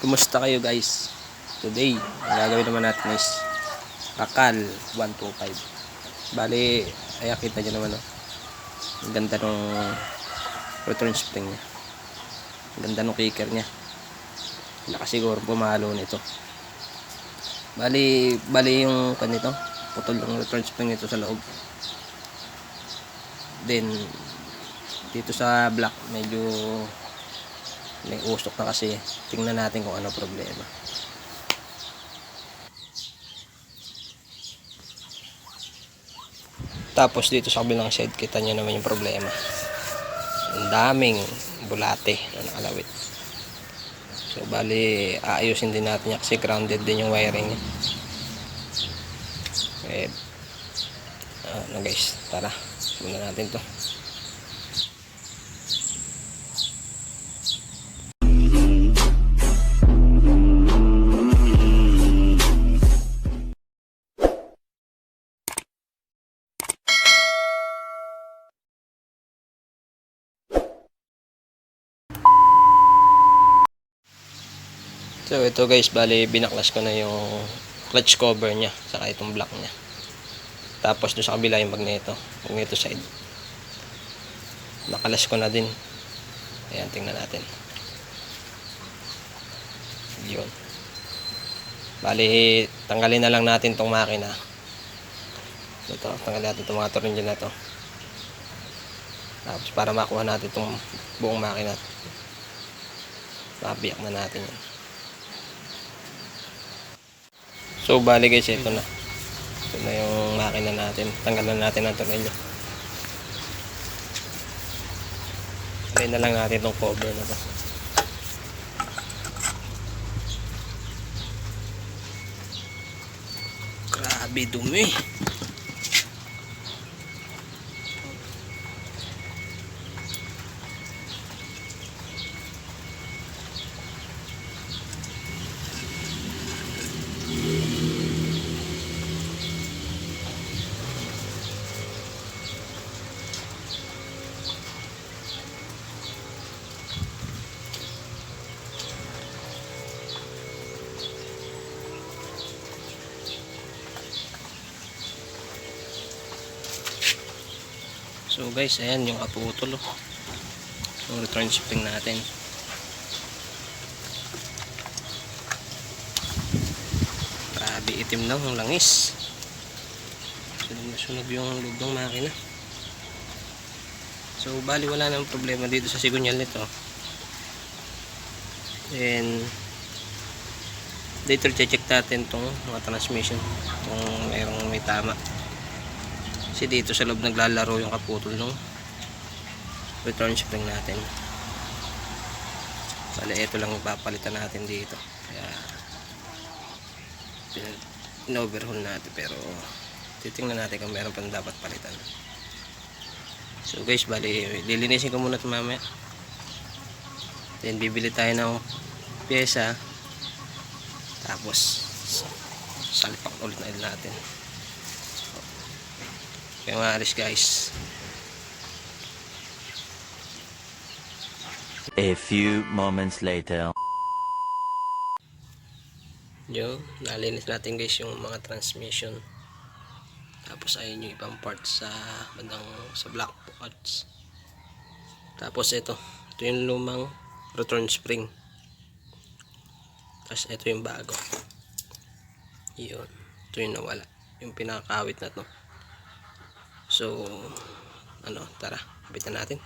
Kumusta kayo guys? Today, ang gagawin naman natin is Akal 125. Bali, ay kita nyo naman, oh. Ang ganda ng return spring niya. Ang ganda ng kicker niya. Nakasiguro pumalo nito. Bali yung kanito, putol yung return spring nito sa loob. Then dito sa black medyo may usok na kasi. Tingnan natin kung ano problema. Tapos dito sa kabilang side, kita nyo naman yung problema. Ang daming bulate na nakalawit. So bali aayusin din natin yan kasi grounded din yung wiring niya. Okay. Ano guys, tara muna natin to. So ito guys, bali binaklas ko na yung clutch cover nya saka itong block nya. Tapos doon sa kabila yung magneto side. Nakalas ko na din. Ayan, tingnan natin. Yun. Bali tanggalin na lang natin tong makina. Ito, tanggalin natin itong mga tornilyo na to. Tapos para makuha natin itong buong makina. Mabiyak na natin yan. So bali guys, ito na. Ito na yung makina natin. Tanggalan natin ang tornilyo. Lagay na lang natin itong cover na to. Grabe dumi. So guys, ayan yung kaputol, oh. Yung return spring natin. Grabe itim lang ang langis. Sunog yung loob ng makina. So bali wala nang problema dito sa sigunyal nito. And dito check natin tong mga transmission kung mayroong may tama. Kasi dito sa loob naglalaro yung kaputol ng return spring natin. Bale ito lang papalitan natin dito. Kaya in-overhaul natin, pero titingnan natin kung meron pang dapat palitan. So guys, bali lilinisin ko muna ito mamaya. Then bibili tayo ng pyesa. Tapos salpak ulit na natin. Kaya maalis guys. A few moments later. Yo, nalinis natin guys yung mga transmission. Tapos ayun yung ibang parts sa bandang sa black parts. Tapos ito yung lumang return spring. Tapos ito yung bago. Yun, ito yung nawala, yung pinakakawit na to. So ano, tara, kapitan natin.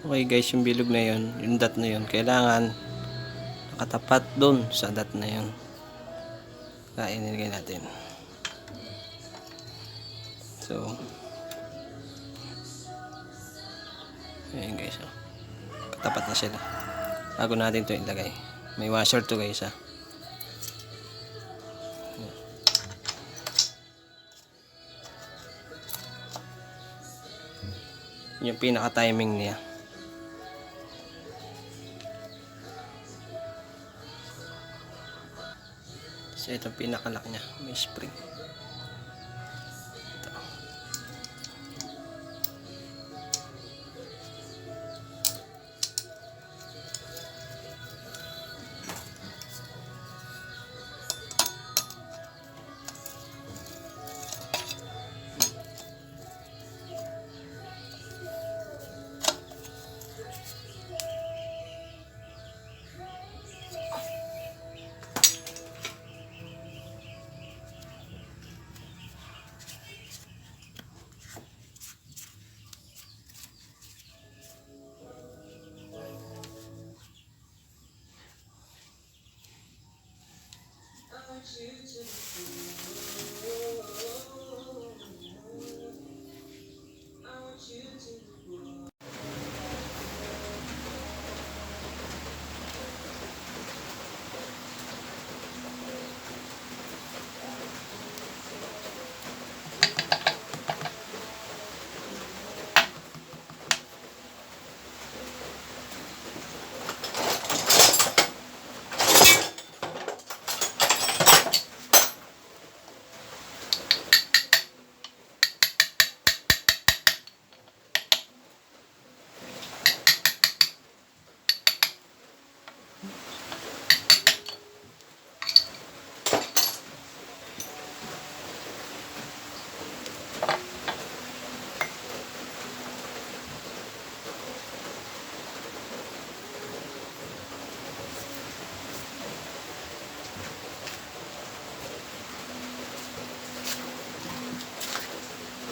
Okay guys, yung bilog na yun, yung dot na yun, kailangan nakatapat dun sa dot na yun. Kaya inilagay natin. So, ayan guys, oh. Katapat na sila. Bago natin ito ilagay. May washer to guys, ha. Yung pinaka timing niya. So ito pinaka-lock niya, may spring. Ito.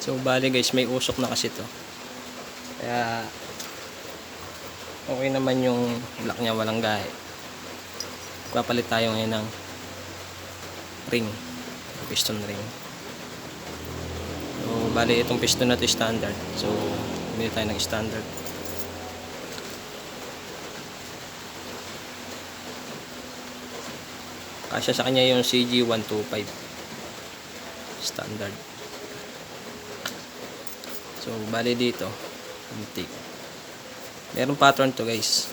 So bali guys, may usok na kasi to. Kaya okay naman yung lock niya, walang gahe. Papalit tayo ngayon ng ring, piston ring. So bali itong piston na to standard. So bili tayo ng standard. Kasya sa kanya yung CG125 standard. So bali dito antique. Merong pattern to guys,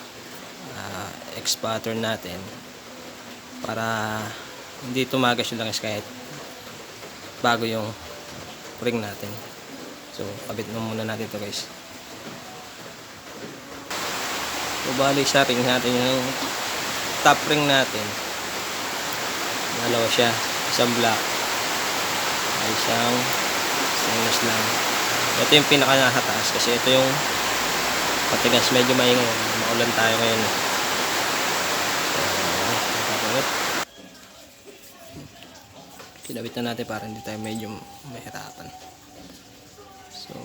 X pattern natin para hindi tumagas yung langis kahit bago yung ring natin. So kabit na muna natin to guys. So bali sa ring natin yung top ring natin, dalawa siya, isang black, isang stainless lang. Ito yung pinaka nakataas kasi ito yung patigas, medyo maingay, maulan tayo ngayon. Kinabit na natin para hindi tayo medyo mahirapan. So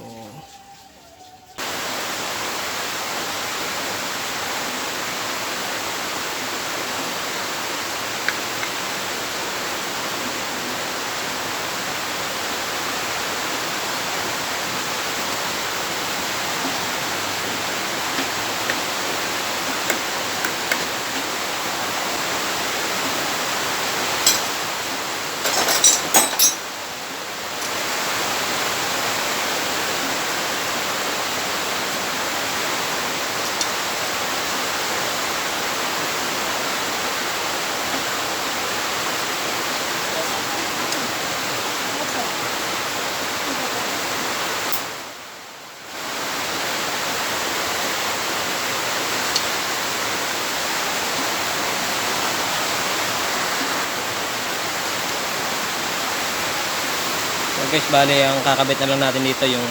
guys, bali ang kakabit na lang natin dito yung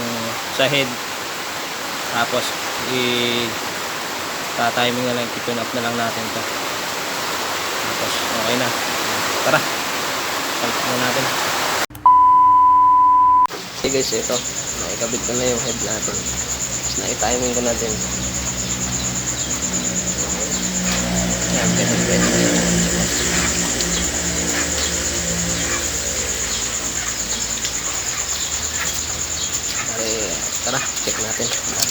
sa head, tapos timing na lang, tune up na lang natin to, tapos okay na. Tara, salpak na natin. Okay guys, ito nakikabit ko na yung head natin, tapos nai-timing ko natin. Bale, tara, check natin.